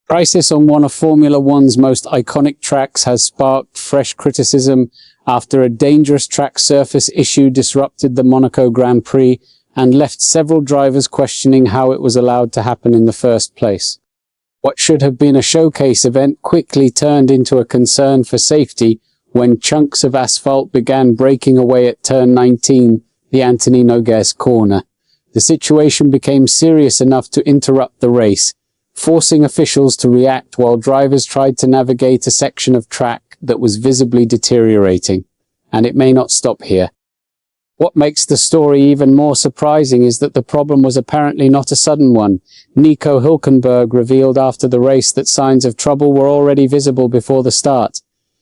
Crisis on one of Formula One's most iconic tracks has sparked fresh criticism after a dangerous track surface issue disrupted the Monaco Grand Prix and left several drivers questioning how it was allowed to happen in the first place. What should have been a showcase event quickly turned into a concern for safety when chunks of asphalt began breaking away at turn 19, the Anthony Nogues corner. The situation became serious enough to interrupt the race, forcing officials to react while drivers tried to navigate a section of track that was visibly deteriorating. And it may not stop here. What makes the story even more surprising is that the problem was apparently not a sudden one. Nico Hülkenberg revealed after the race that signs of trouble were already visible before the start.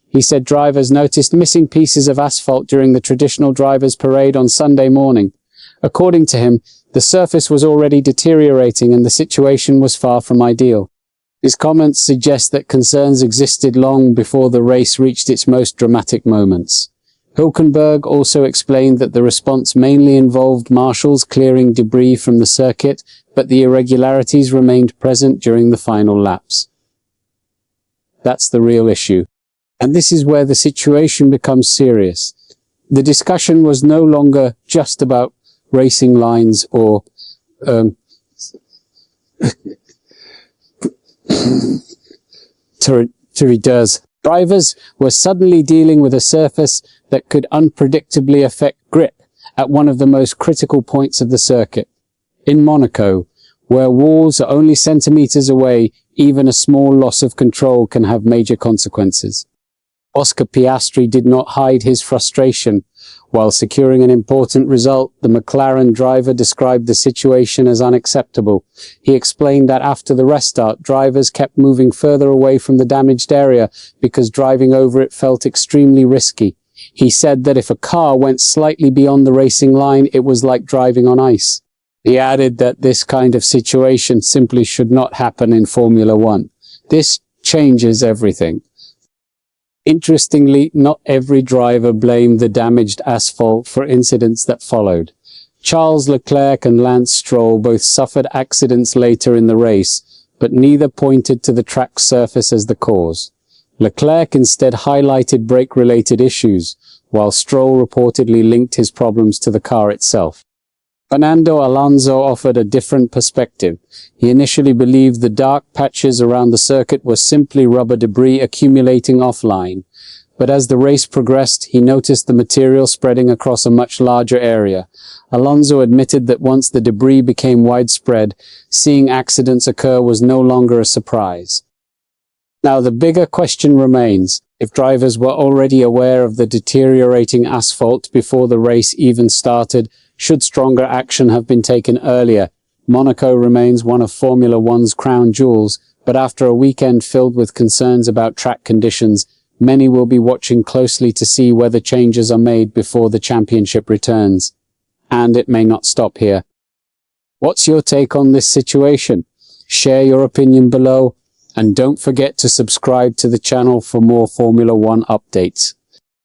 He said drivers noticed missing pieces of asphalt during the traditional drivers' parade on Sunday morning. According to him, the surface was already deteriorating and the situation was far from ideal. His comments suggest that concerns existed long before the race reached its most dramatic moments. Hülkenberg also explained that the response mainly involved marshals clearing debris from the circuit, but the irregularities remained present during the final laps. That's the real issue. And this is where the situation becomes serious. The discussion was no longer just about racing lines or turridors. Drivers were suddenly dealing with a surface that could unpredictably affect grip at one of the most critical points of the circuit. In Monaco, where walls are only centimeters away, even a small loss of control can have major consequences. Oscar Piastri did not hide his frustration. While securing an important result, the McLaren driver described the situation as unacceptable. He explained that after the restart, drivers kept moving further away from the damaged area because driving over it felt extremely risky. He said that if a car went slightly beyond the racing line, it was like driving on ice. He added that this kind of situation simply should not happen in Formula One. This changes everything. Interestingly, not every driver blamed the damaged asphalt for incidents that followed. Charles Leclerc and Lance Stroll both suffered accidents later in the race, but neither pointed to the track surface as the cause. Leclerc instead highlighted brake-related issues, while Stroll reportedly linked his problems to the car itself. Fernando Alonso offered a different perspective. He initially believed the dark patches around the circuit were simply rubber debris accumulating offline. But as the race progressed, he noticed the material spreading across a much larger area. Alonso admitted that once the debris became widespread, seeing accidents occur was no longer a surprise. Now the bigger question remains. If drivers were already aware of the deteriorating asphalt before the race even started, should stronger action have been taken earlier? Monaco remains one of Formula One's crown jewels, but after a weekend filled with concerns about track conditions, many will be watching closely to see whether changes are made before the championship returns. And it may not stop here. What's your take on this situation? Share your opinion below, and don't forget to subscribe to the channel for more Formula One updates.